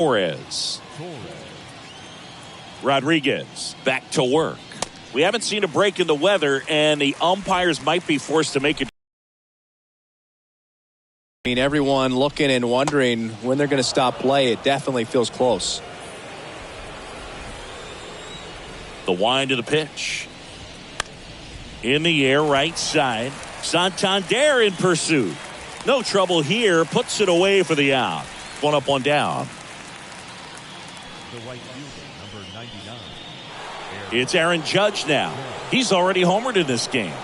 Torres. Rodriguez back to work. We haven't seen a break in the weather, and the umpires might be forced to make it. I mean, everyone looking and wondering when they're going to stop play. It definitely feels close. The wind of the pitch. In the air, right side. Santander in pursuit. No trouble here. Puts it away for the out. One up, one down. The right fielder, number 99. It's Aaron Judge now. He's already homered in this game.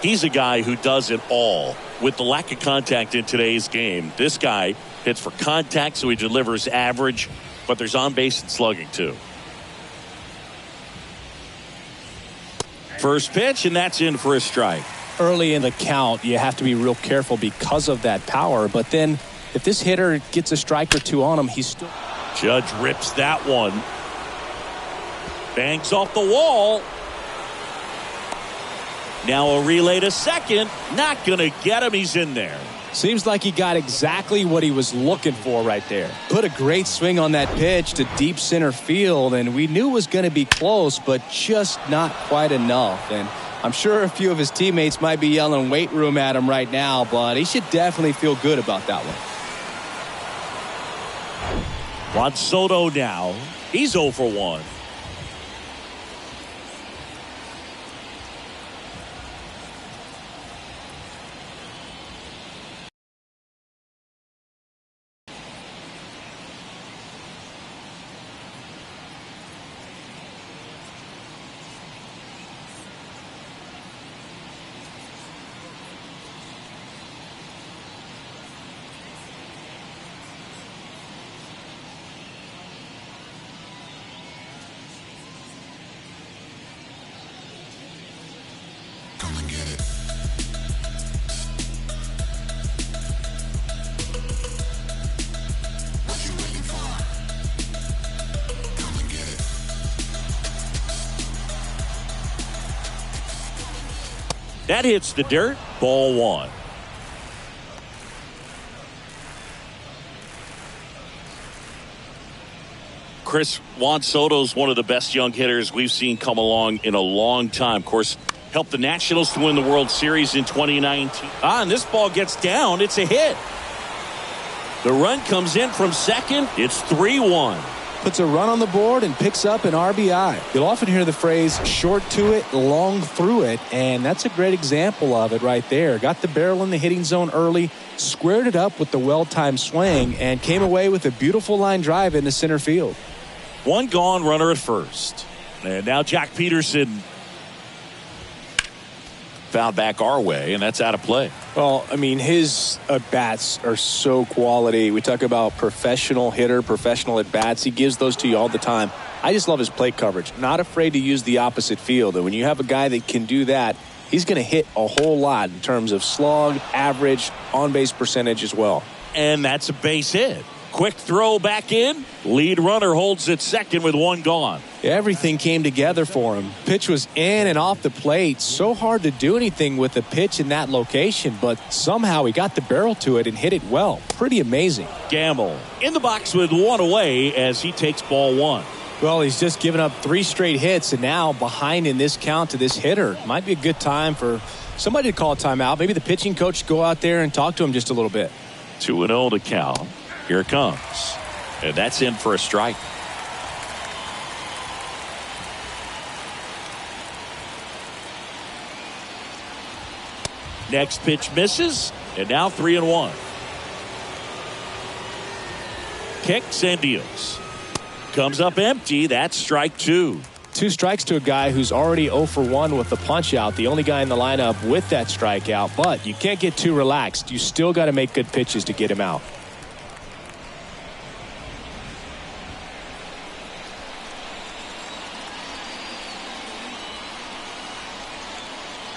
He's a guy who does it all. With the lack of contact in today's game, this guy hits for contact, so he delivers average, but there's on base and slugging too. First pitch, and that's in for a strike. Early in the count, you have to be real careful because of that power. But then if this hitter gets a strike or two on him, he's still. Judge rips that one. Bangs off the wall. Now a relay to second. Not going to get him. He's in there. Seems like he got exactly what he was looking for right there. Put a great swing on that pitch to deep center field, and we knew it was going to be close, but just not quite enough. And I'm sure a few of his teammates might be yelling weight room at him right now, but he should definitely feel good about that one. Juan Soto now. He's 0 for 1. That hits the dirt. Ball 1. Chris, Juan Soto's one of the best young hitters we've seen come along in a long time. Of course, helped the Nationals to win the World Series in 2019. And this ball gets down. It's a hit. The run comes in from second. It's 3-1. Puts a run on the board and picks up an RBI. You'll often hear the phrase short to it, long through it, and that's a great example of it right there. Got the barrel in the hitting zone early, squared it up with the well-timed swing, and came away with a beautiful line drive into center field. One gone, runner at first. And now Jack Peterson fouled back our way, and that's out of play. Well, I mean, his at-bats are so quality. We talk about professional hitter, professional at-bats. He gives those to you all the time. I just love his plate coverage. Not afraid to use the opposite field. And when you have a guy that can do that, he's going to hit a whole lot in terms of slug, average, on-base percentage as well. And that's a base hit. Quick throw back in. Lead runner holds at second with one gone. Everything came together for him. Pitch was in and off the plate. So hard to do anything with the pitch in that location, but somehow he got the barrel to it and hit it well. Pretty amazing. Gamble in the box with one away as he takes ball 1. Well, he's just given up 3 straight hits and now behind in this count to this hitter. Might be a good time for somebody to call a timeout. Maybe the pitching coach go out there and talk to him just a little bit. 2-0 to count. Here it comes. And that's in for a strike. Next pitch misses. And now 3-1. Kicks and deals. Comes up empty. That's strike 2. 2 strikes to a guy who's already 0 for 1 with the punch out. The only guy in the lineup with that strikeout. But you can't get too relaxed. You still got to make good pitches to get him out.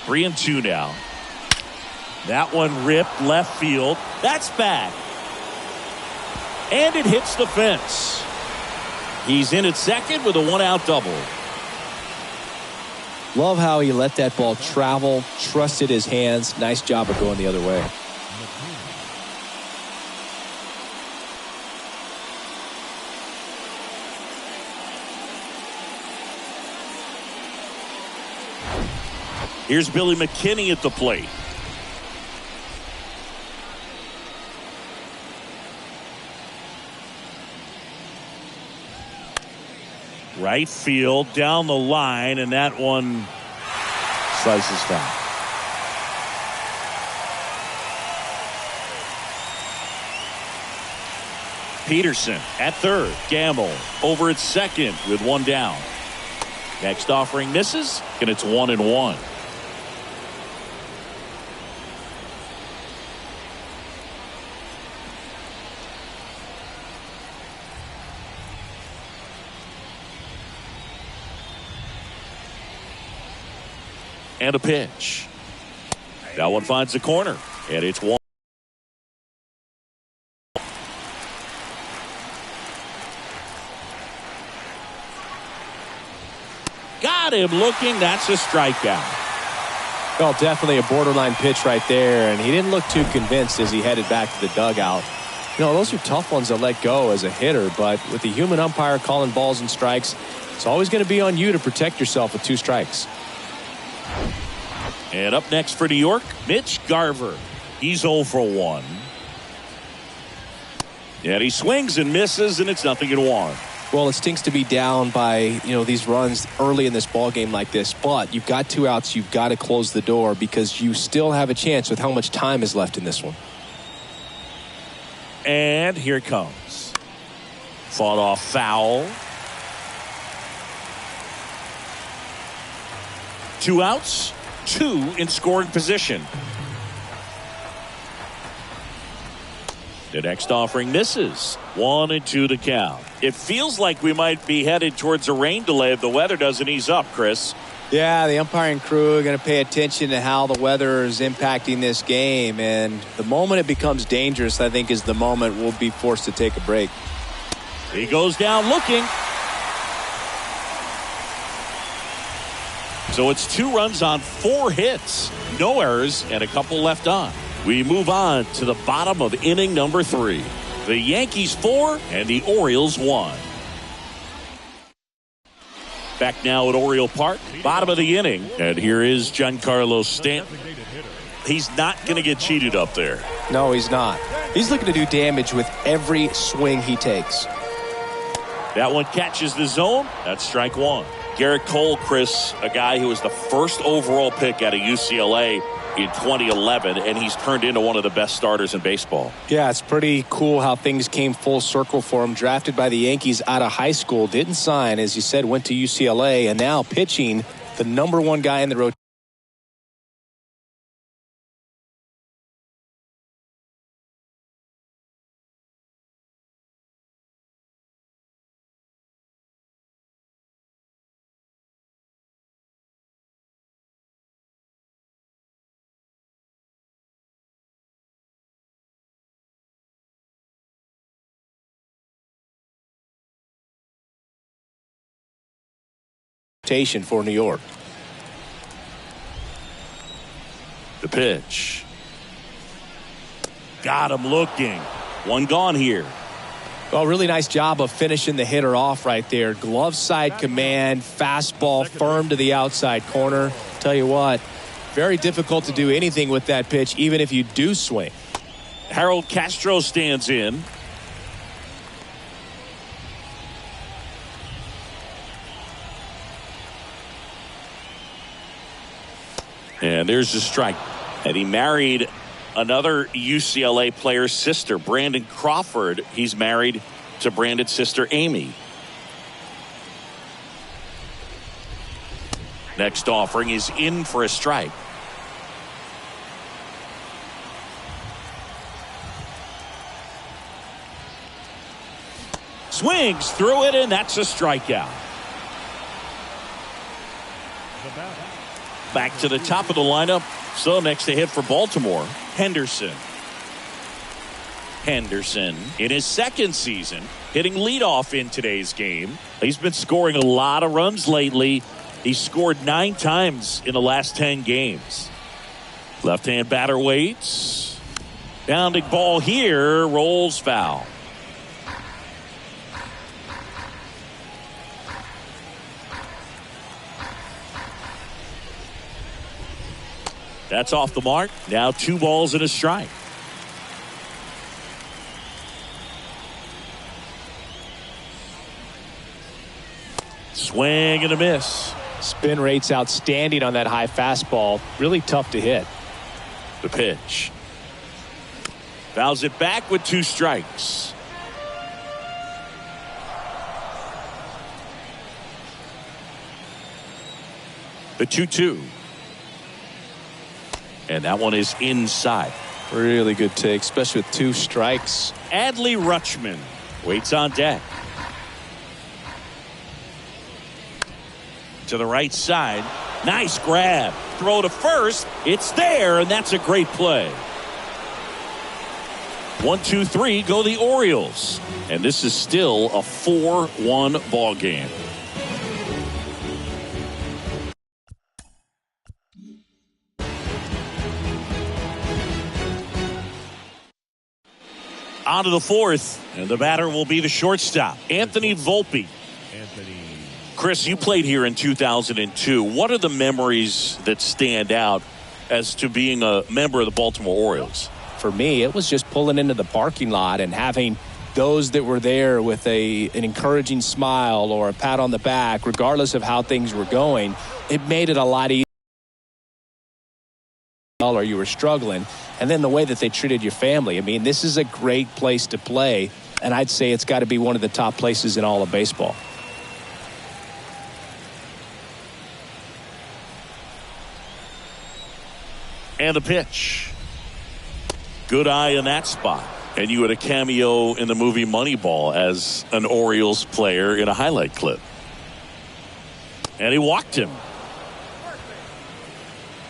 Three and 2 now. That one ripped left field. That's back. And it hits the fence. He's in at second with a 1-out double. Love how he let that ball travel, trusted his hands. Nice job of going the other way. Here's Billy McKinney at the plate. Right field, down the line, and that one slices down. Peterson at third. Gamble over at second with one down. Next offering misses, and it's 1-1. And a pitch. That one finds the corner, and it's 1. Got him looking. That's a strikeout. Well, definitely a borderline pitch right there, and he didn't look too convinced as he headed back to the dugout. You know, those are tough ones to let go as a hitter, but with the human umpire calling balls and strikes, it's always going to be on you to protect yourself with 2 strikes. And up next for New York, Mitch Garver. He's 0 for 1. And he swings and misses, and it's 0-1. Well, it stinks to be down by, these runs early in this ball game like this, but you've got 2 outs. You've got to close the door because you still have a chance with how much time is left in this one. And here it comes. Fought off foul. 2 outs, 2 in scoring position. The next offering misses. 1-2 the count. It feels like we might be headed towards a rain delay if the weather doesn't ease up, Chris. Yeah, the umpiring crew are going to pay attention to how the weather is impacting this game. And the moment it becomes dangerous, I think, is the moment we'll be forced to take a break. He goes down looking. So it's 2 runs on 4 hits. No errors and a couple left on. We move on to the bottom of inning number 3. The Yankees 4 and the Orioles 1. Back now at Oriole Park, bottom of the inning. And here is Giancarlo Stanton. He's not going to get cheated up there. No, he's not. He's looking to do damage with every swing he takes. That one catches the zone. That's strike 1. Garrett Cole, Chris, a guy who was the first overall pick out of UCLA in 2011, and he's turned into one of the best starters in baseball. Yeah, it's pretty cool how things came full circle for him. Drafted by the Yankees out of high school, didn't sign, as you said, went to UCLA, and now pitching the number 1 guy in the rotation. For New York. The pitch. Got him looking. 1 gone here. Well, really nice job of finishing the hitter off right there. Glove side command, fastball firm to the outside corner. Tell you what, very difficult to do anything with that pitch, even if you do swing. Harold Castro stands in. And there's the strike. And he married another UCLA player's sister, Brandon Crawford. He's married to Brandon's sister, Amy. Next offering is in for a strike. Swings through it, and that's a strikeout. Back to the top of the lineup. So next to hit for Baltimore, Henderson. Henderson in his 2nd season, hitting leadoff in today's game. He's been scoring a lot of runs lately. He scored 9 times in the last 10 games. Left-hand batter waits. Bounding ball here, rolls foul. That's off the mark. Now 2 balls and a strike. Swing and a miss. Spin rate's outstanding on that high fastball. Really tough to hit. The pitch. Fouls it back with 2 strikes. The 2-2. And that one is inside. Really good take, especially with 2 strikes. Adley Rutschman waits on deck. To the right side. Nice grab. Throw to first. It's there, and that's a great play. 1-2-3 go the Orioles. And this is still a 4-1 ball game. On to the 4th, and the batter will be the shortstop, Anthony Volpe. Chris, you played here in 2002. What are the memories that stand out as to being a member of the Baltimore Orioles? For me, it was just pulling into the parking lot and having those that were there with an encouraging smile or a pat on the back, regardless of how things were going. It made it a lot easier. Or you were struggling, and then the way that they treated your family. I mean, this is a great place to play, and I'd say it's got to be one of the top places in all of baseball. And the pitch. Good eye in that spot. And you had a cameo in the movie Moneyball as an Orioles player in a highlight clip. And he walked him.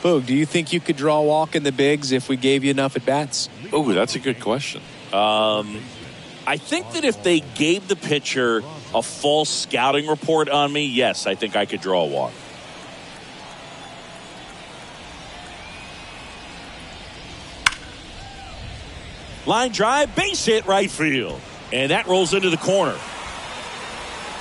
Boog, do you think you could draw a walk in the bigs if we gave you enough at-bats? Oh, that's a good question. I think that if they gave the pitcher a false scouting report on me, yes, I think I could draw a walk. Line drive, base hit right field. And that rolls into the corner.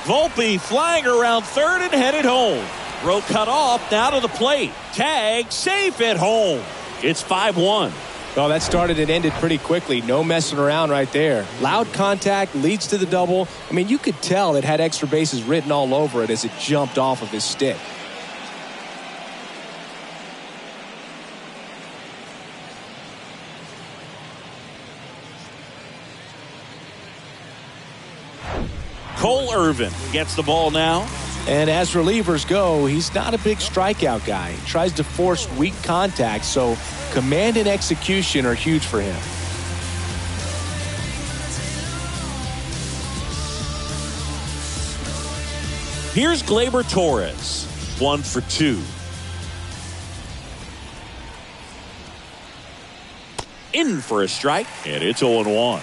Volpe flying around third and headed home. Throw cut off, now to the plate. Tag, safe at home. It's 5-1. Well, that started and ended pretty quickly. No messing around right there. Loud contact leads to the double. I mean, you could tell it had extra bases written all over it as it jumped off of his stick. Cole Irvin gets the ball now. And as relievers go, he's not a big strikeout guy. He tries to force weak contact, so command and execution are huge for him. Here's Gleyber Torres, 1 for 2. In for a strike, and it's 0-1.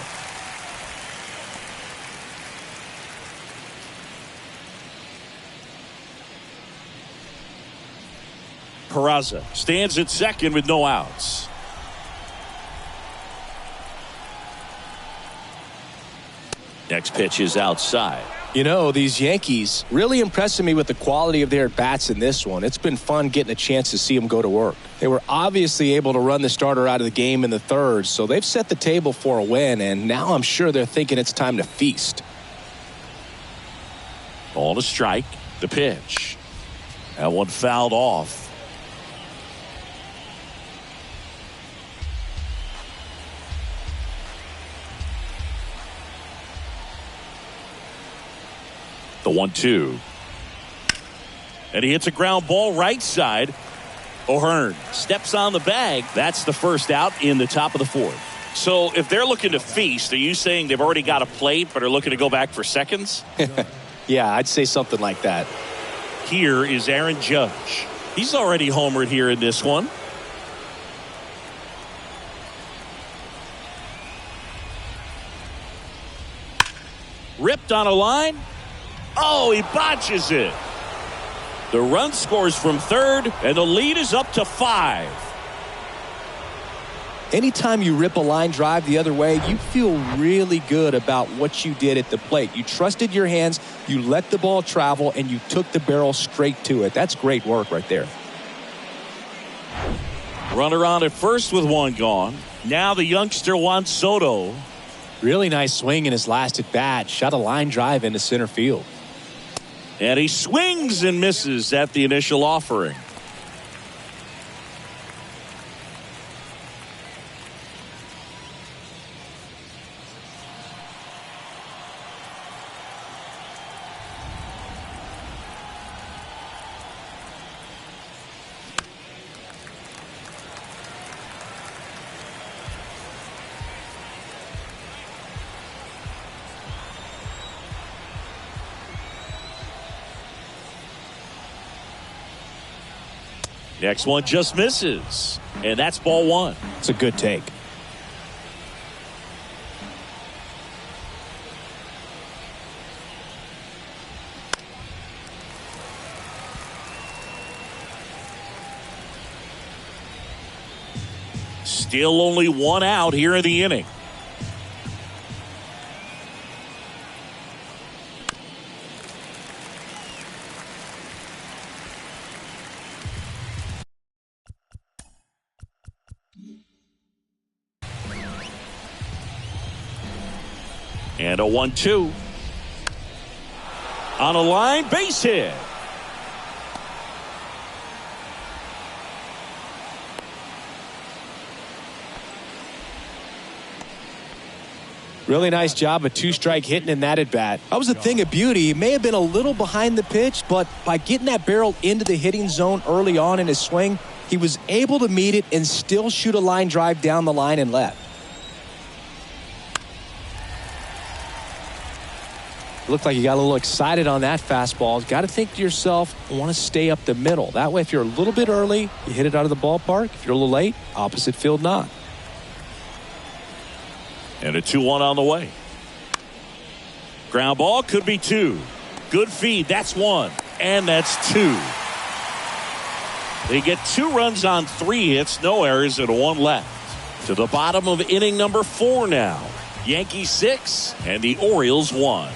Peraza stands at second with no outs. Next pitch is outside. You know, these Yankees really impressing me with the quality of their bats in this one. It's been fun getting a chance to see them go to work. They were obviously able to run the starter out of the game in the third, so they've set the table for a win, and now I'm sure they're thinking it's time to feast. Ball to strike. The pitch. That one fouled off. The 1-2. And he hits a ground ball right side. O'Hearn steps on the bag. That's the first out in the top of the 4th. So if they're looking to feast, are you saying they've already got a plate but are looking to go back for seconds? Yeah, I'd say something like that. Here is Aaron Judge. He's already homered here in this one. Ripped on a line. Oh, he botches it. The run scores from third, and the lead is up to 5. Anytime you rip a line drive the other way, you feel really good about what you did at the plate. You trusted your hands, you let the ball travel, and you took the barrel straight to it. That's great work right there. Runner on at first with one gone. Now the youngster Juan Soto. Really nice swing in his last at bat. Shot a line drive into center field. And he swings and misses at the initial offering. Next one just misses. And that's ball one. It's a good take. Still only one out here in the inning. And a 1-2. On a line, base hit. Really nice job of two-strike hitting in that at bat. That was a thing of beauty. He may have been a little behind the pitch, but by getting that barrel into the hitting zone early on in his swing, he was able to meet it and still shoot a line drive down the line and left. Looked like you got a little excited on that fastball. Got to think to yourself, I want to stay up the middle. That way, if you're a little bit early, you hit it out of the ballpark. If you're a little late, opposite field not. And a 2-1 on the way. Ground ball could be two. Good feed. That's one. And that's two. They get 2 runs on 3 hits, no errors, and 1 left. To the bottom of inning number 4 now. Yankees 6 and the Orioles 1.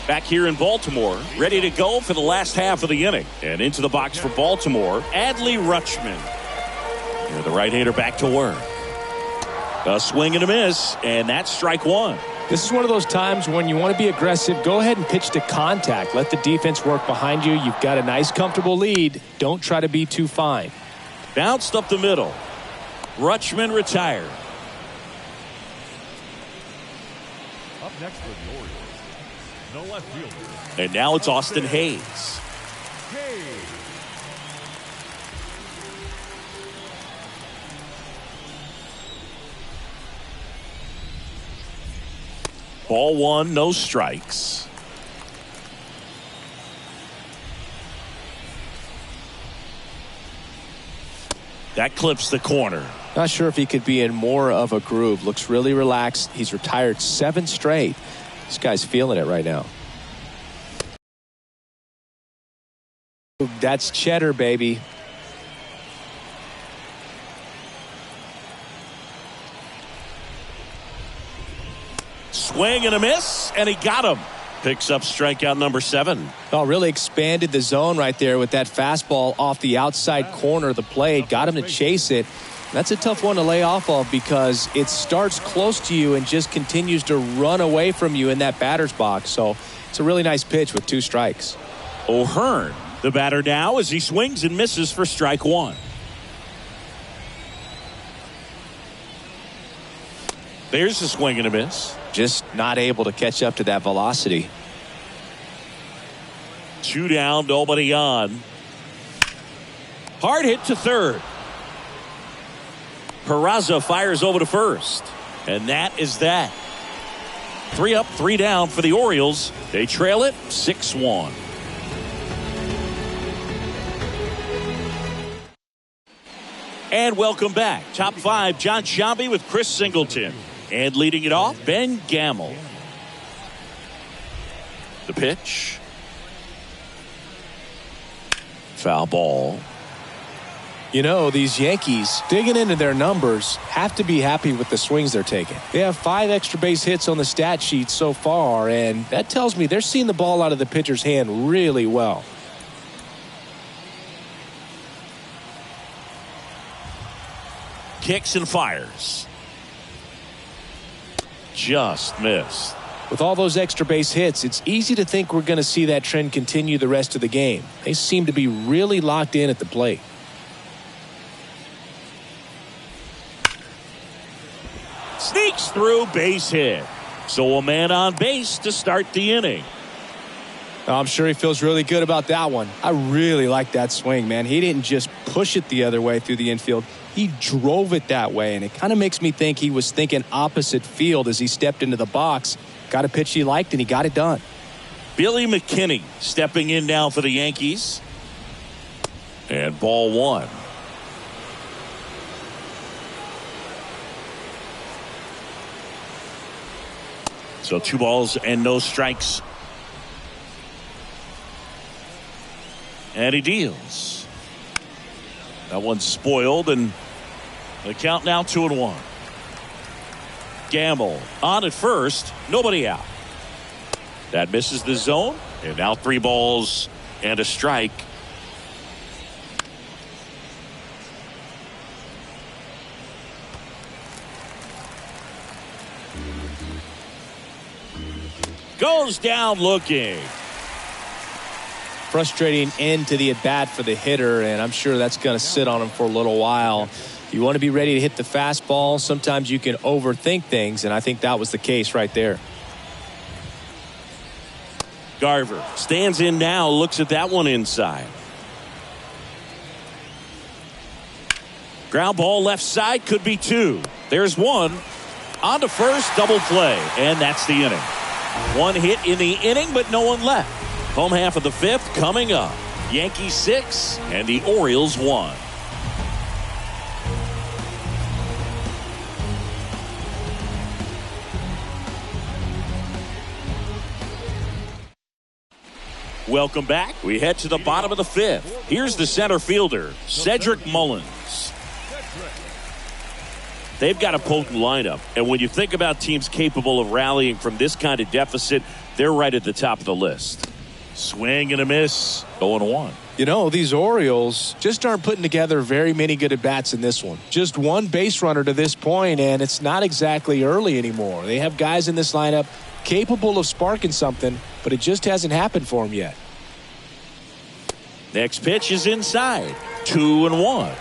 Back here in Baltimore, ready to go for the last half of the inning. And into the box for Baltimore, Adley Rutschman. Here, the right-hander back to work. A swing and a miss, and that's strike one. This is one of those times when you want to be aggressive. Go ahead and pitch to contact. Let the defense work behind you. You've got a nice, comfortable lead. Don't try to be too fine. Bounced up the middle. Rutschman retired. Up next for the Orioles, no left fielder. And now it's Austin Hayes. Ball one, no strikes. That clips the corner. Not sure if he could be in more of a groove. Looks really relaxed. He's retired 7 straight. This guy's feeling it right now. That's cheddar, baby. Swing and a miss, and he got him. Picks up strikeout number 7. Oh, really expanded the zone right there with that fastball off the outside corner of the plate. Got him to chase it. That's a tough one to lay off of because it starts close to you and just continues to run away from you in that batter's box. So it's a really nice pitch with 2 strikes. O'Hearn, the batter now, as he swings and misses for strike 1. There's the swing and a miss. Just not able to catch up to that velocity. 2 down, nobody on. Hard hit to third. Peraza fires over to first. And that is that. 3 up, 3 down for the Orioles. They trail it 6-1. And welcome back. Top 5, John Sciambi with Chris Singleton. And leading it off, Ben Gamel. The pitch. Foul ball. You know, these Yankees, digging into their numbers, have to be happy with the swings they're taking. They have 5 extra base hits on the stat sheet so far, and that tells me they're seeing the ball out of the pitcher's hand really well. kicks and fires. Just missed. With all those extra base hits, it's easy to think we're going to see that trend continue the rest of the game. They seem to be really locked in at the plate. Sneaks through, base hit. So a man on base to start the inning. I'm sure he feels really good about that one. I really like that swing, man. He didn't just push it the other way through the infield. He drove it that way, and it kind of makes me think he was thinking opposite field as he stepped into the box. Got a pitch he liked, and he got it done. Billy McKinney stepping in now for the Yankees. And ball one. So 2 balls and no strikes. And he deals. That one's spoiled, and the count now 2-1. Gamble on at first, nobody out. That misses the zone, and now 3 balls and a strike. Goes down looking. Frustrating end to the at-bat for the hitter, and I'm sure that's going to sit on him for a little while. You want to be ready to hit the fastball. Sometimes you can overthink things, and I think that was the case right there. Garver stands in now, looks at that one inside. Ground ball left side, could be 2. There's 1. On to first, double play, and that's the inning. 1 hit in the inning, but no one left. Home half of the 5th coming up. Yankees 6 and the Orioles 1. Welcome back. We head to the bottom of the 5th. Here's the center fielder, Cedric Mullins. They've got a potent lineup, and when you think about teams capable of rallying from this kind of deficit, they're right at the top of the list. Swing and a miss, 0-1. You know, these Orioles just aren't putting together very many good at-bats in this one. Just 1 base runner to this point, and it's not exactly early anymore. They have guys in this lineup capable of sparking something, but it just hasn't happened for them yet. Next pitch is inside, 2-1.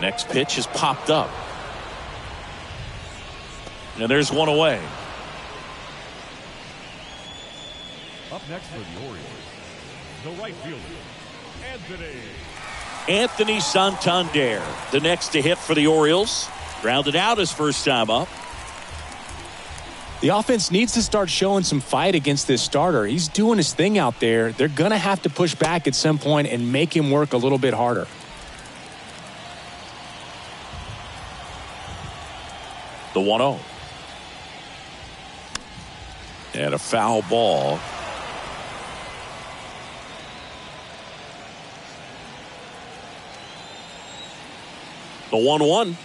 Next pitch is popped up. And there's 1 away. Up next for the Orioles, the right fielder, Anthony Santander, the next to hit for the Orioles. Grounded out his first time up. The offense needs to start showing some fight against this starter. He's doing his thing out there. They're going to have to push back at some point and make him work a little bit harder. The 1-0. And a foul ball. The 1-1.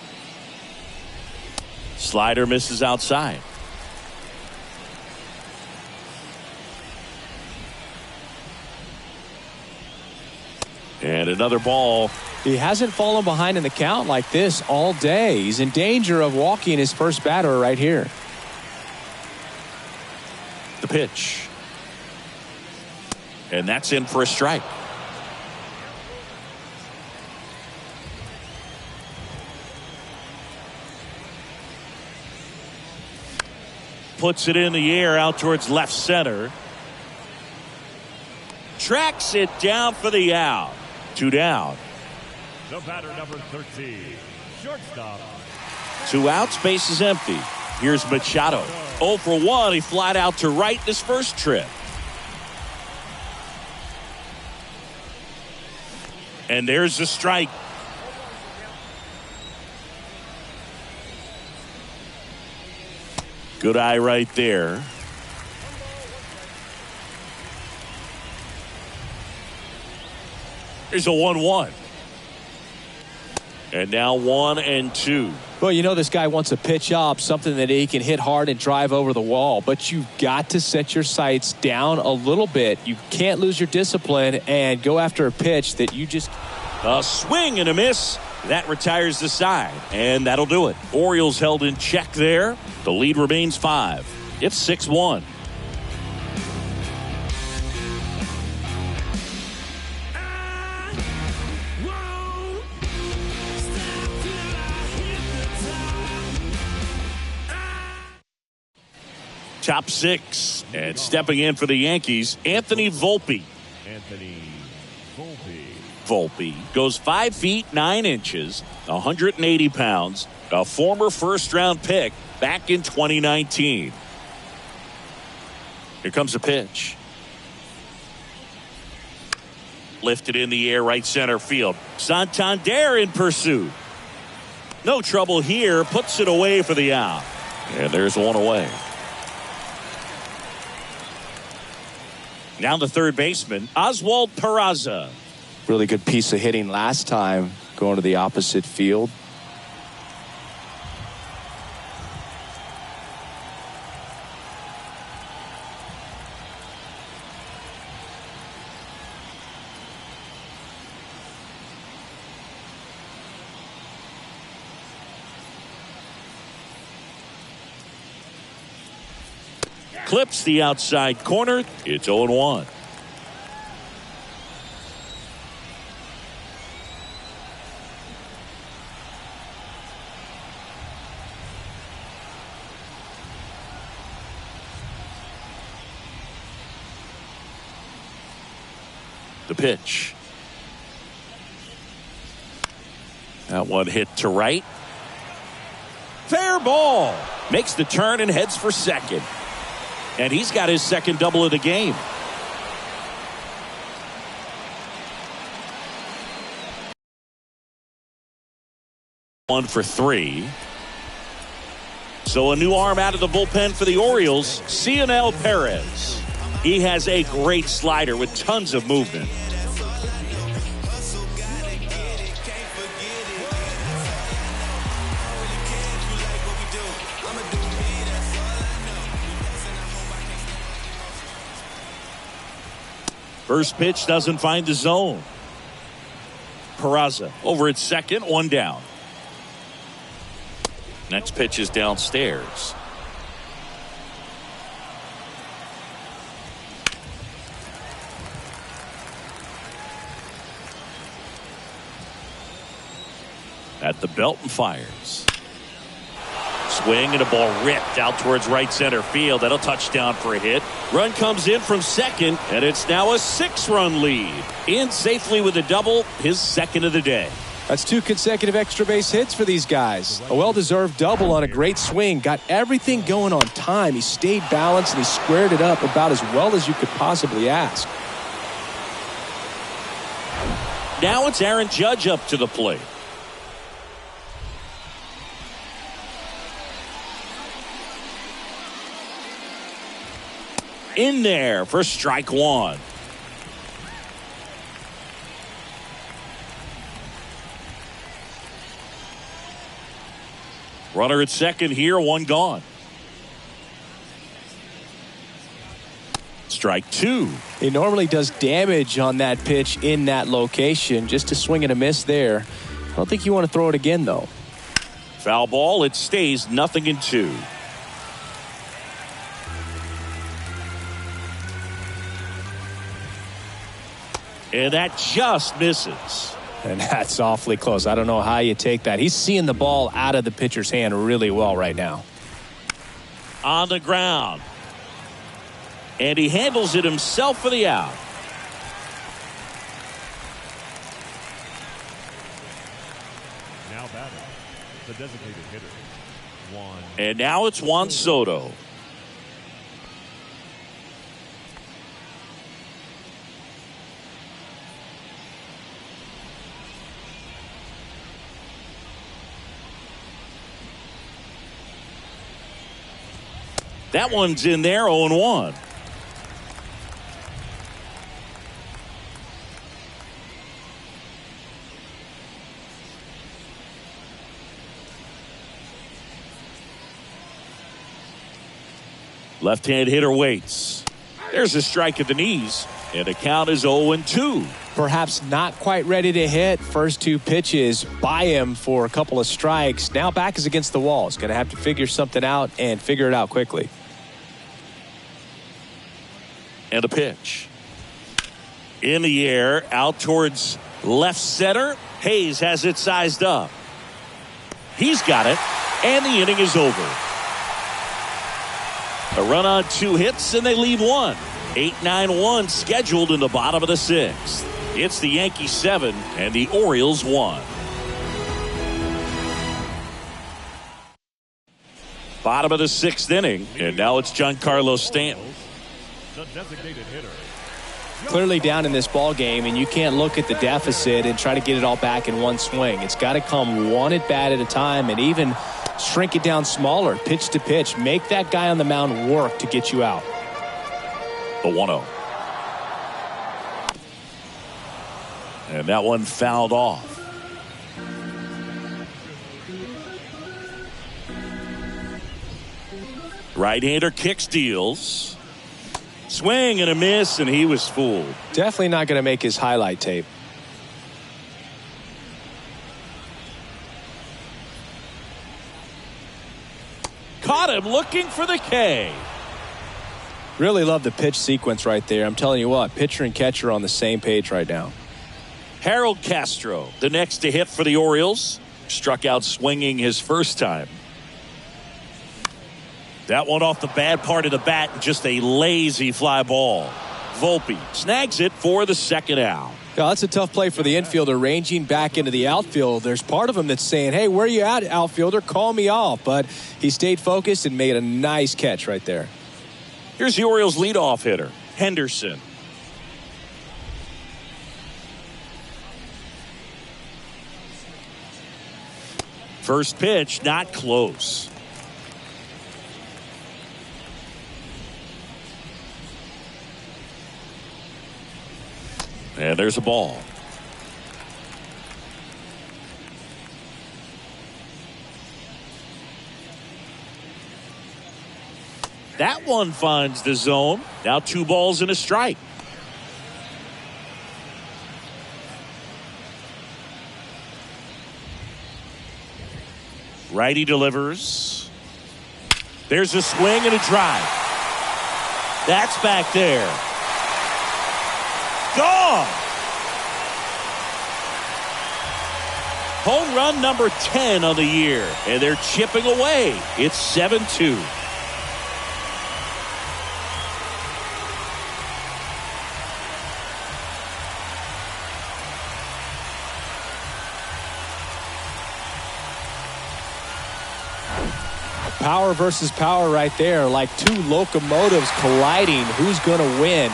Slider misses outside. And another ball. He hasn't fallen behind in the count like this all day. He's in danger of walking his first batter right here. The pitch. And that's in for a strike. Puts it in the air out towards left center. Tracks it down for the out. 2 down. the batter number 13, shortstop. 2 outs, base is empty. Here's Machado. 0 for 1. He flied out to right this first trip. And there's the strike. Good eye right there. There's a 1-1. And now 1-2. Well, you know this guy wants a pitch up, something that he can hit hard and drive over the wall. But you've got to set your sights down a little bit. You can't lose your discipline and go after a pitch that you just... A swing and a miss. That retires the side, and that'll do it. Orioles held in check there. The lead remains 5. It's 6-1. Top 6, and stepping in for the Yankees, Anthony Volpe. Volpe goes 5 feet 9 inches, 180 pounds, a former first-round pick back in 2019. Here comes a pitch. Lifted in the air, right center field. Santander in pursuit. No trouble here, puts it away for the out. And there's one away. Now the third baseman, Oswald Peraza. Really good piece of hitting last time, going to the opposite field. Clips the outside corner. It's 0-1. The pitch. That one hit to right. Fair ball. Makes the turn and heads for second. And he's got his second double of the game. One for 3. So a new arm out of the bullpen for the Orioles, Cionel Perez. He has a great slider with tons of movement. First pitch doesn't find the zone. Peraza over at second, 1 down. Next pitch is downstairs. At the belt and fires. Swing and a ball ripped out towards right center field. That'll touchdown for a hit. Run comes in from second, and it's now a 6-run lead. In safely with a double, his second of the day. That's 2 consecutive extra base hits for these guys. A well-deserved double on a great swing. Got everything going on time. He stayed balanced and he squared it up about as well as you could possibly ask. Now it's Aaron Judge up to the plate. In there for strike 1. Runner at second here, 1 gone. Strike 2. He normally does damage on that pitch in that location. Just a swing and a miss there. I don't think you want to throw it again, though. Foul ball. It stays 0-2. And that just misses. And that's awfully close. I don't know how you take that. He's seeing the ball out of the pitcher's hand really well right now. On the ground. And he handles it himself for the out. Now batting, the designated hitter, Juan. And now it's Juan Soto. That one's in there, 0-1. Left-hand hitter waits. There's a strike at the knees, and the count is 0-2. Perhaps not quite ready to hit. First two pitches by him for a couple of strikes. Now back is against the wall. He's going to have to figure something out and figure it out quickly. And a pitch. In the air, out towards left center. Hayes has it sized up. He's got it, and the inning is over. A run on 2 hits, and they leave one. 8-9-1 scheduled in the bottom of the 6th. It's the Yankees 7 and the Orioles 1. Bottom of the 6th inning, and now it's Giancarlo Stanton. The designated hitter. Clearly down in this ball game, and you can't look at the deficit and try to get it all back in one swing. It's got to come one at bat at a time, and even shrink it down smaller, pitch to pitch. Make that guy on the mound work to get you out. The 1-0. And that one fouled off. Right-hander kicks, deals. Swing and a miss, and he was fooled. Definitely not going to make his highlight tape. Caught him looking for the K. Really love the pitch sequence right there. I'm telling you what, pitcher and catcher on the same page right now. Harold Castro, the next to hit for the Orioles. Struck out swinging his first time. That one off the bad part of the bat, just a lazy fly ball. Volpe snags it for the second out. Yeah, that's a tough play for the infielder, ranging back into the outfield. There's part of him that's saying, hey, where you at, outfielder? Call me off. But he stayed focused and made a nice catch right there. Here's the Orioles leadoff hitter, Henderson. First pitch, not close. And there's a ball. That one finds the zone. Now 2 balls and a strike. Righty delivers. There's a swing and a drive. That's back there. Gone. Home run number 10 on the year, and they're chipping away. It's 7-2. Power versus power right there, like 2 locomotives colliding. Who's going to win?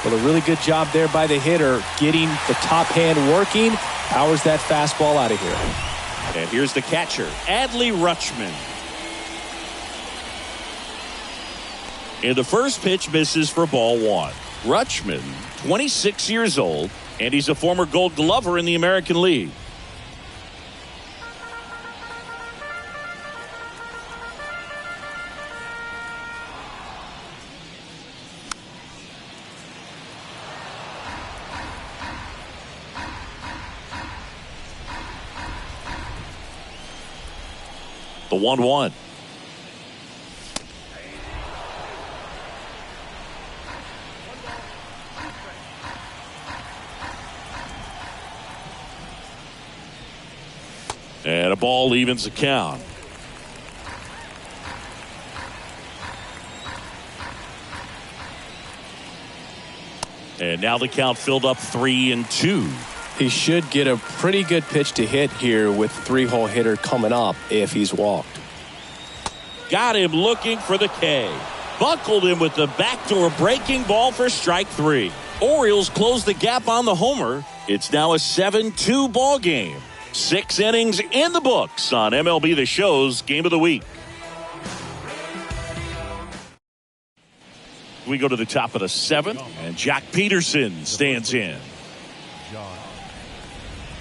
Well, a really good job there by the hitter, getting the top hand working. Powers that fastball out of here. And here's the catcher, Adley Rutschman. And the first pitch misses for ball 1. Rutschman, 26 years old, and he's a former Gold Glover in the American League. The 1-1. And a ball evens the count. And now the count filled up 3-2. He should get a pretty good pitch to hit here with 3-hole hitter coming up if he's walked. Got him looking for the K. Buckled him with the backdoor breaking ball for strike 3. Orioles close the gap on the homer. It's now a 7-2 ball game. 6 innings in the books on MLB The Show's Game of the Week. We go to the top of the 7th, and Jock Peterson stands in. John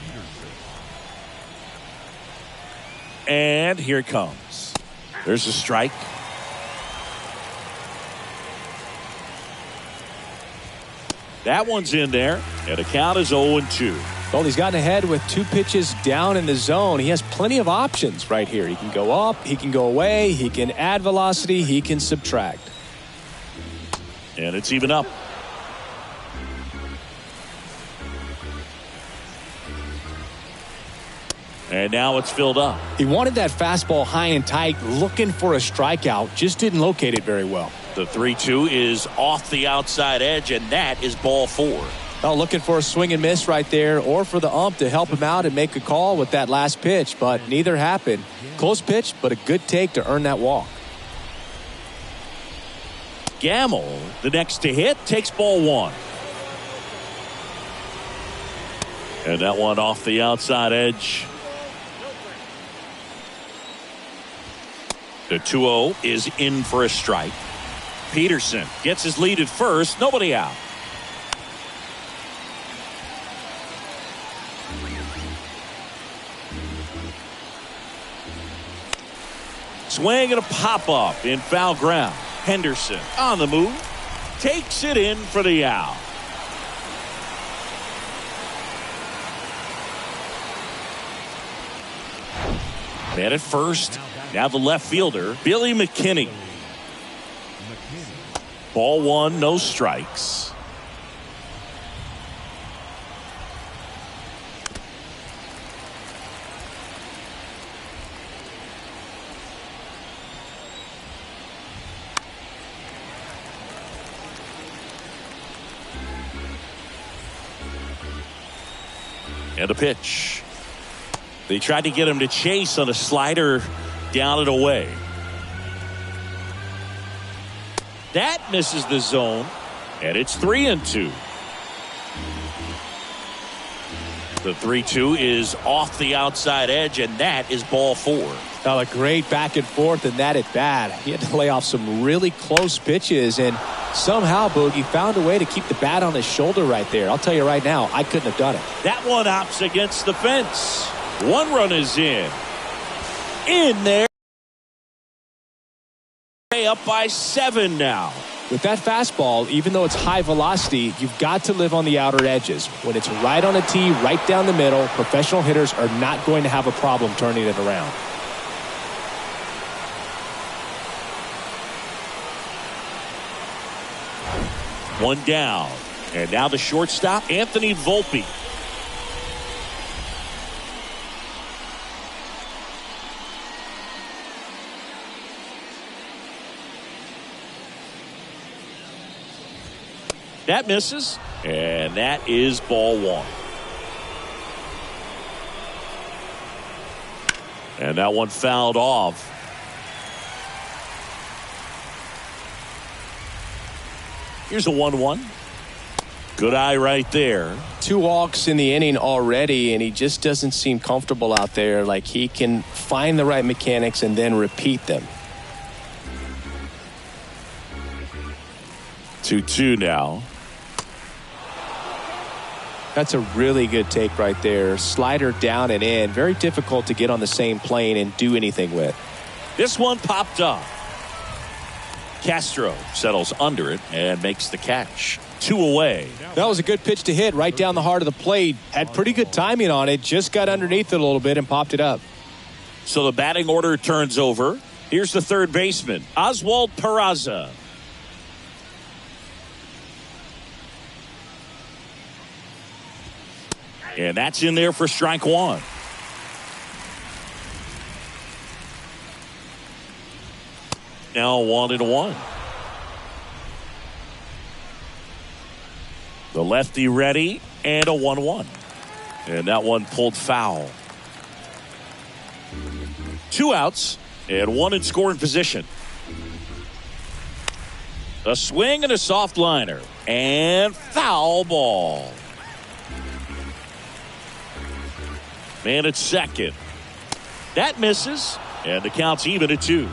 Peterson. And here it comes. There's a strike. That one's in there, and the count is 0-2. Well, he's gotten ahead with 2 pitches down in the zone. He has plenty of options right here. He can go up, he can go away, he can add velocity, he can subtract. And it's even up. And now it's filled up. He wanted that fastball high and tight, looking for a strikeout, just didn't locate it very well. The 3-2 is off the outside edge, and that is ball 4. Well, looking for a swing and miss right there, or for the ump to help him out and make a call with that last pitch, but neither happened. Close pitch, but a good take to earn that walk. Gamble, the next to hit, takes ball 1. And that one off the outside edge. The 2-0 is in for a strike. Peterson gets his lead at first, nobody out. Swing and a pop-up in foul ground. Henderson on the move. Takes it in for the out. Man at first. Now the left fielder, Billy McKinney. Ball 1, no strikes. And a pitch. They tried to get him to chase on a slider down and away. That misses the zone, and it's 3-2. The 3-2 is off the outside edge, and that is ball 4. Now a great back and forth in that at bat. He had to lay off some really close pitches, and somehow Boogie found a way to keep the bat on his shoulder right there. I'll tell you right now, I couldn't have done it. That one opts against the fence. 1 run is in. In there. Up by 7 now. With that fastball, even though it's high velocity, you've got to live on the outer edges. When it's right on a tee, right down the middle, professional hitters are not going to have a problem turning it around. One down. And now the shortstop, Anthony Volpe. That misses, and that is ball 1. And that one fouled off. Here's a 1-1. Good eye right there. 2 walks in the inning already, and he just doesn't seem comfortable out there. Like he can find the right mechanics and then repeat them. 2-2 now. That's a really good take right there. Slider down and in. Very difficult to get on the same plane and do anything with. This one popped up. Castro settles under it and makes the catch. 2 away. That was a good pitch to hit right down the heart of the plate. Had pretty good timing on it. Just got underneath it a little bit and popped it up. So the batting order turns over. Here's the third baseman, Oswald Peraza. And that's in there for strike 1. Now 1-1. The lefty ready and a 1-1. And that one pulled foul. 2 outs and 1 in scoring position. A swing and a soft liner and foul ball. Man at second. That misses, and the count's even at 2.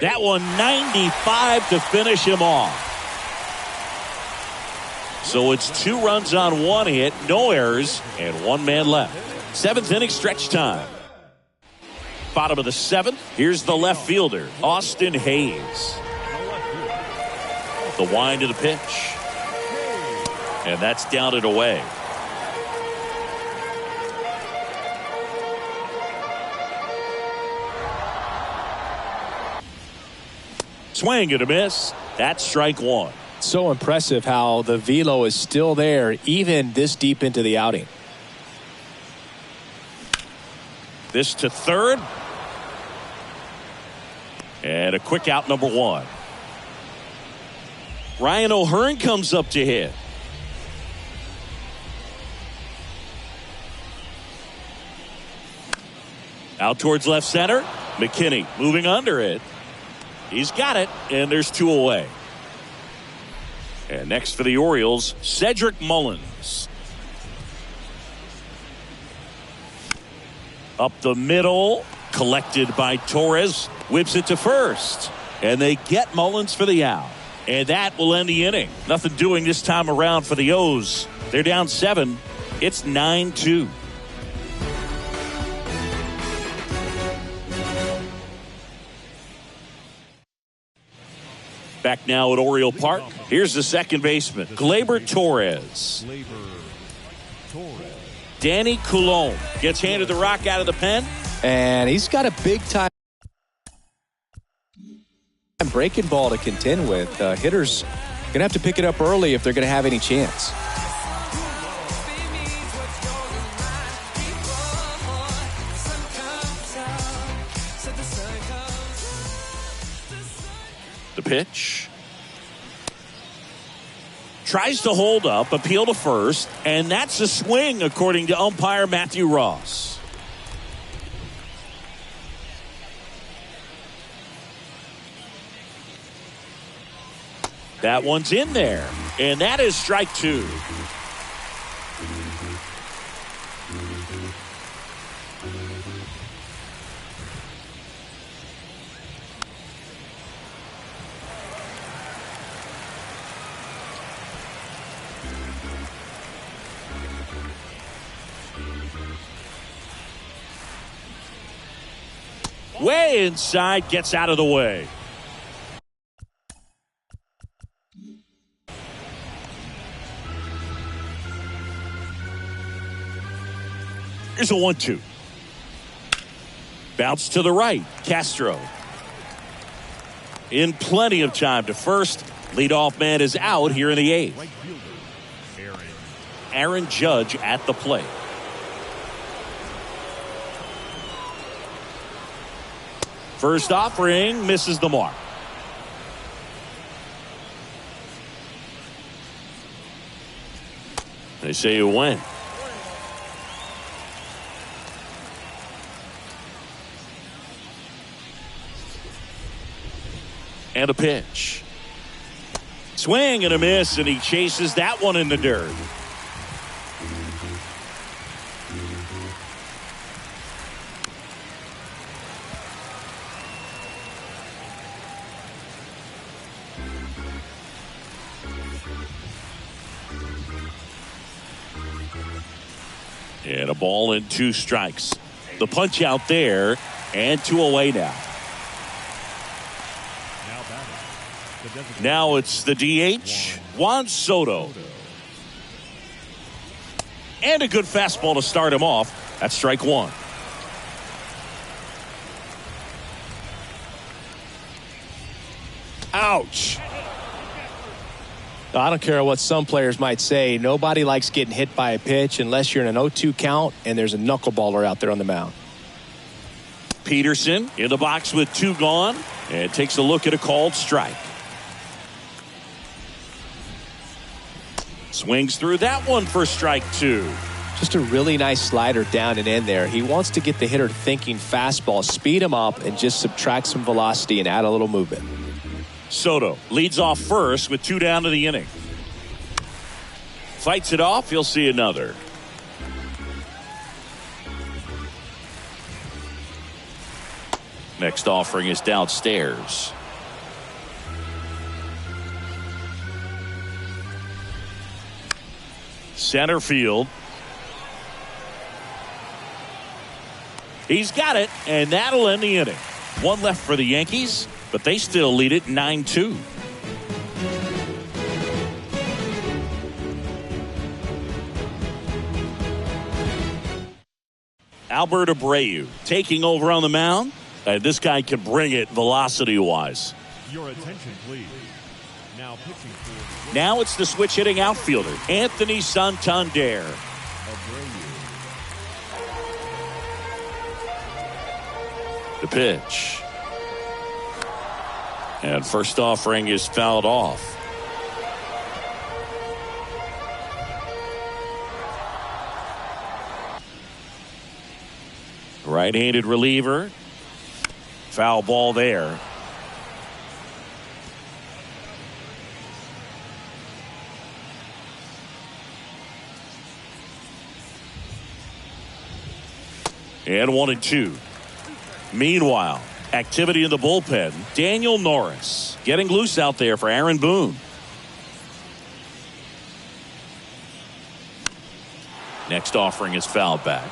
That one 95 to finish him off. So it's 2 runs on 1 hit, no errors, and 1 man left. 7th inning stretch time. Bottom of the 7th. Here's the left fielder, Austin Hayes. The wind to the pitch. And that's down and away. Swing and a miss. That's strike one. So impressive how the velo is still there even this deep into the outing. This to third. And a quick out, number one. Ryan O'Hearn comes up to hit. Out towards left center. McKinney moving under it. He's got it, and there's two away. And next for the Orioles, Cedric Mullins. Up the middle, collected by Torres, whips it to first. And they get Mullins for the out. And that will end the inning. Nothing doing this time around for the O's. They're down 7. It's 9-2. Back now at Oriole Park. Here's the second baseman, Gleyber Torres. Danny Coulombe gets handed the rock out of the pen. And he's got a big-time breaking ball to contend with. Hitters going to have to pick it up early if they're going to have any chance. The pitch. Tries to hold up, appeal to first, and that's a swing according to umpire Matthew Ross. That one's in there, and that is strike two. Way inside, gets out of the way. Here's a 1-2. Bounce to the right. Castro. In plenty of time to first. Leadoff man is out here in the 8th. Aaron Judge at the plate. First offering misses the mark. They say you win. And a pitch. Swing and a miss, and he chases that one in the dirt. And a ball and 2 strikes. The punch out there, and 2 away now. Now it's the DH, Juan Soto. And a good fastball to start him off. That's strike 1. Ouch. I don't care what some players might say. Nobody likes getting hit by a pitch unless you're in an 0-2 count and there's a knuckleballer out there on the mound. Peterson in the box with 2 gone and takes a look at a called strike. Swings through that one for strike 2. Just a really nice slider down and in there. He wants to get the hitter thinking fastball, speed him up, and just subtract some velocity and add a little movement. Soto leads off first with 2 down to the inning. Fights it off. He'll see another. Next offering is downstairs. Center field. He's got it, and that'll end the inning. 1 left for the Yankees, but they still lead it 9-2. Albert Abreu taking over on the mound. And this guy can bring it velocity-wise. Your attention, please. Now pitching for Now it's the switch hitting outfielder, Anthony Santander. Abreu. The pitch. And first offering is fouled off. Right-handed reliever. Foul ball there. And 1-2. Meanwhile, activity in the bullpen. Daniel Norris getting loose out there for Aaron Boone. Next offering is fouled back.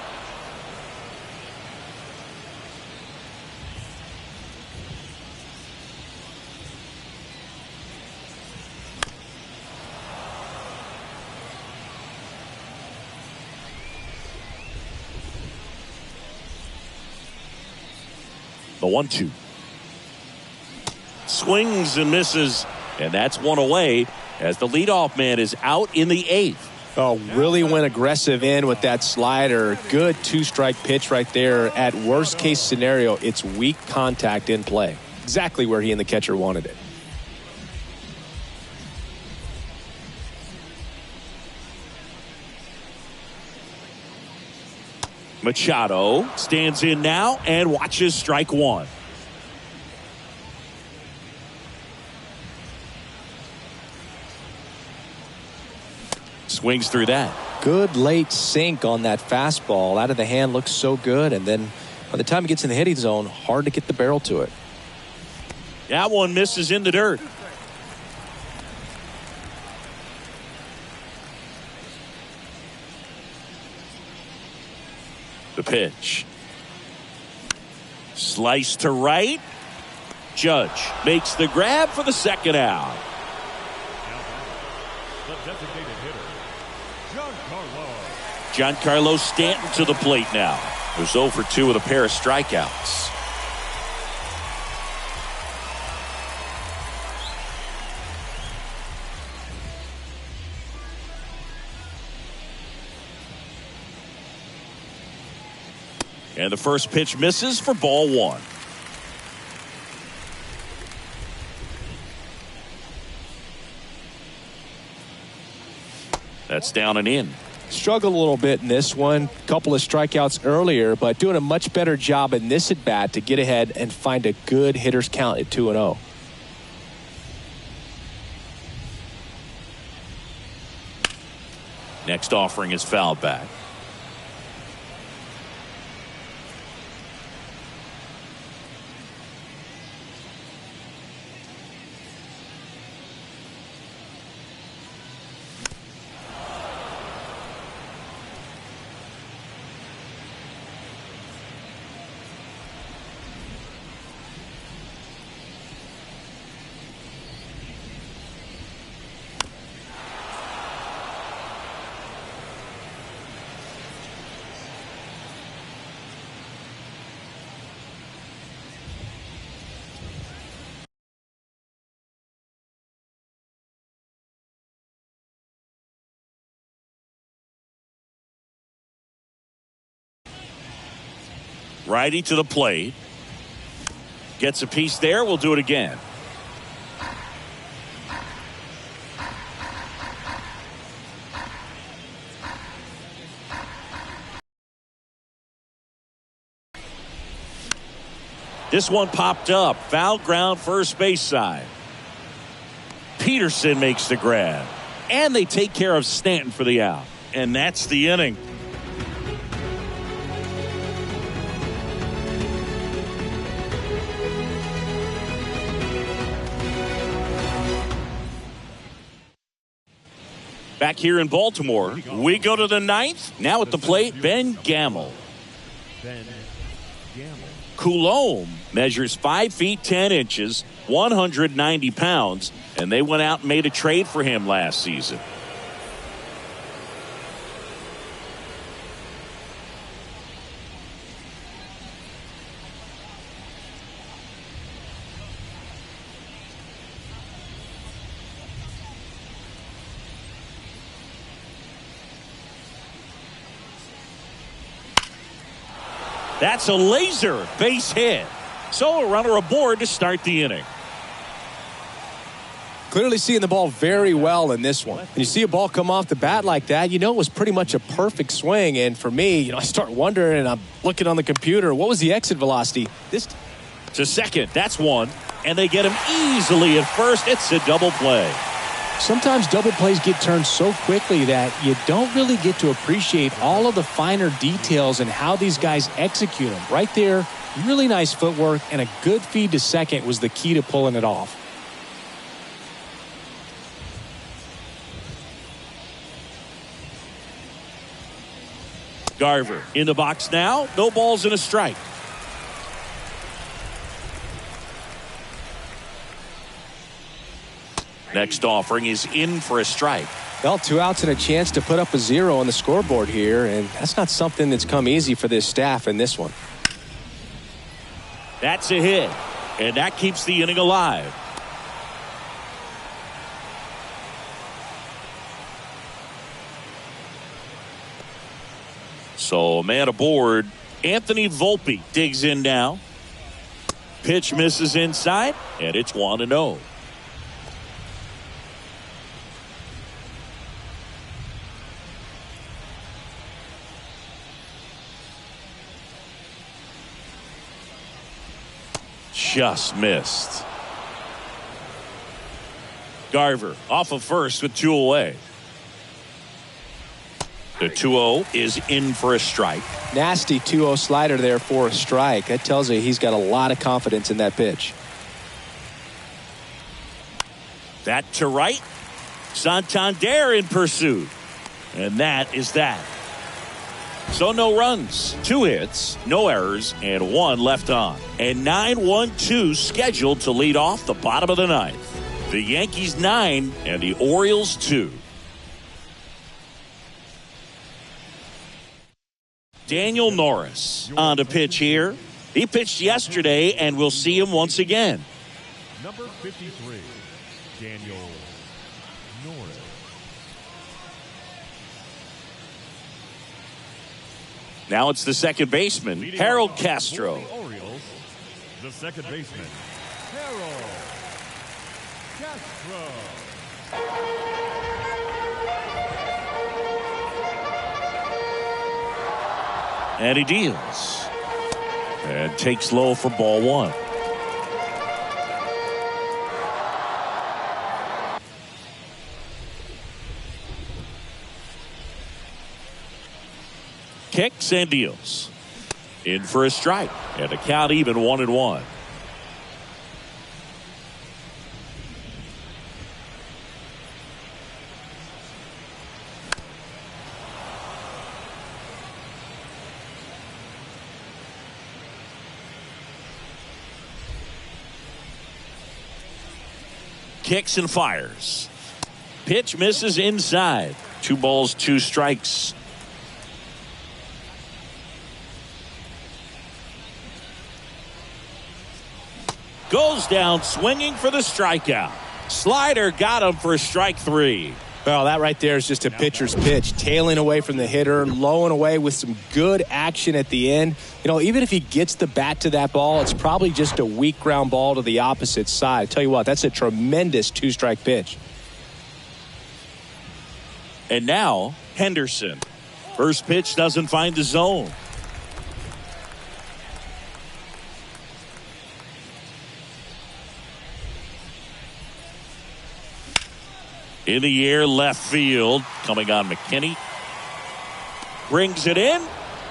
The 1-2. Swings and misses, and that's one away as the leadoff man is out in the 8th. Oh, really went aggressive in with that slider. Good two-strike pitch right there. At worst case scenario, it's weak contact in play. Exactly where he and the catcher wanted it. Machado stands in now and watches strike one. Swings through that. Good late sink on that fastball. Out of the hand, looks so good. And then by the time it gets in the hitting zone, hard to get the barrel to it. That one misses in the dirt. The pitch. Slice to right. Judge makes the grab for the second out. The designated hitter, Giancarlo. Giancarlo Stanton to the plate now. Who's 0 for 2 with a pair of strikeouts. And the first pitch misses for ball one. That's down and in. Struggled a little bit in this one. Couple of strikeouts earlier, but doing a much better job in this at bat to get ahead and find a good hitter's count at 2-0. Next offering is fouled back. Righty to the plate. Gets a piece there. We'll do it again. This one popped up. Foul ground first base side. Peterson makes the grab. And they take care of Stanton for the out. And that's the inning. Back here in Baltimore, we go to the 9th. Now at the plate, Ben Gamel. Ben Gamel. Coulombe measures 5 feet 10 inches, 190 pounds, and they went out and made a trade for him last season. That's a laser base hit. So a runner aboard to start the inning. Clearly seeing the ball very well in this one. When you see a ball come off the bat like that, you know it was pretty much a perfect swing. And for me, I start wondering, and I'm looking on the computer, what was the exit velocity? This to second, that's one. And they get him easily at first. It's a double play. Sometimes double plays get turned so quickly that you don't really get to appreciate all of the finer details and how these guys execute them. Right there, really nice footwork, and a good feed to second was the key to pulling it off. Garver in the box now. No balls and a strike. Next offering is in for a strike. Well, 2 outs and a chance to put up a 0 on the scoreboard here, and that's not something that's come easy for this staff in this one. That's a hit, and that keeps the inning alive. So, man aboard. Anthony Volpe digs in now. Pitch misses inside, and it's 1-0. Just missed. Garver off of first with 2 away. The 2-0 is in for a strike. Nasty 2-0 slider there for a strike. That tells you he's got a lot of confidence in that pitch. That to right. Santander in pursuit. And that is that. So no runs, 2 hits, no errors, and 1 left on. And 9-1-2 scheduled to lead off the bottom of the 9th. The Yankees 9 and the Orioles 2. Daniel Norris on to pitch here. He pitched yesterday, and we'll see him once again. Number 53, Daniel Norris. Now it's the second baseman, Harold Castro. For the Orioles, the second baseman, Harold Castro. And he deals. And takes low for ball 1. Kicks and deals. In for a strike. And the count even 1-1. Kicks and fires. Pitch misses inside. 2 balls, 2 strikes. Goes down swinging for the strikeout. Slider got him for strike 3. Well, that right there is just a pitcher's pitch, tailing away from the hitter, lowing away with some good action at the end. Even if he gets the bat to that ball, it's probably just a weak ground ball to the opposite side. I tell you what, that's a tremendous 2-strike pitch. And now, Henderson. First pitch doesn't find the zone. In the air, left field. Coming on McKinney. Brings it in,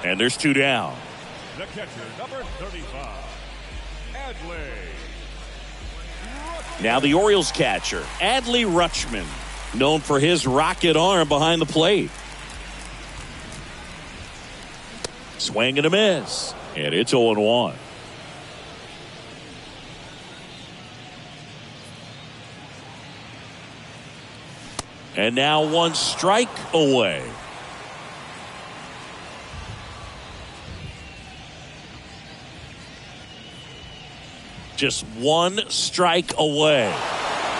and there's 2 down. The catcher, number 35, Adley. Now the Orioles catcher, Adley Rutschman, known for his rocket arm behind the plate. Swing and a miss, and it's 0-1. And now 1 strike away. Just 1 strike away.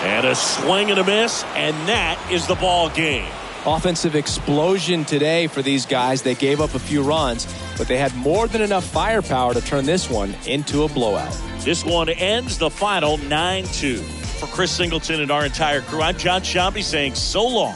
And a swing and a miss, and that is the ball game. Offensive explosion today for these guys. They gave up a few runs. but they had more than enough firepower to turn this one into a blowout. This one ends the final 9-2. For Chris Singleton and our entire crew, I'm John Sciambi saying so long.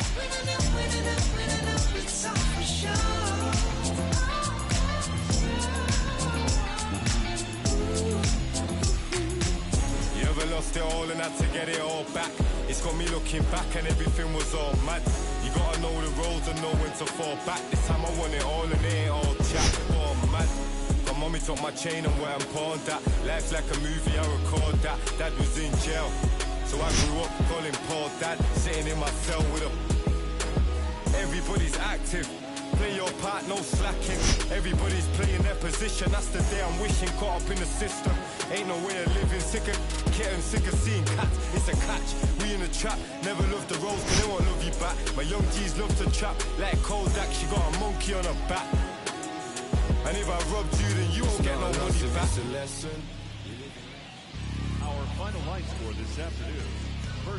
Lost it all and had to get it all back. It's got me looking back and everything was all mad. You gotta know the roads and know when to fall back. This time I want it all and it ain't all chat. Oh mad. My mommy took my chain and where I'm pawned that. Life's like a movie, I record that. Dad was in jail, so I grew up calling Paul Dad. Sitting in my cell with a... Everybody's active. Play your part, no slacking. Everybody's playing their position. That's the day I'm wishing. Caught up in the system. Ain't no way of living. Sick of getting sick of seeing cats. It's a catch. We in the trap. Never loved the roads, cause they won't love you back. My young G's love to trap. Like Kodak, she got a monkey on her back. And if I robbed you, then you won't get no money back. Our final line score this afternoon.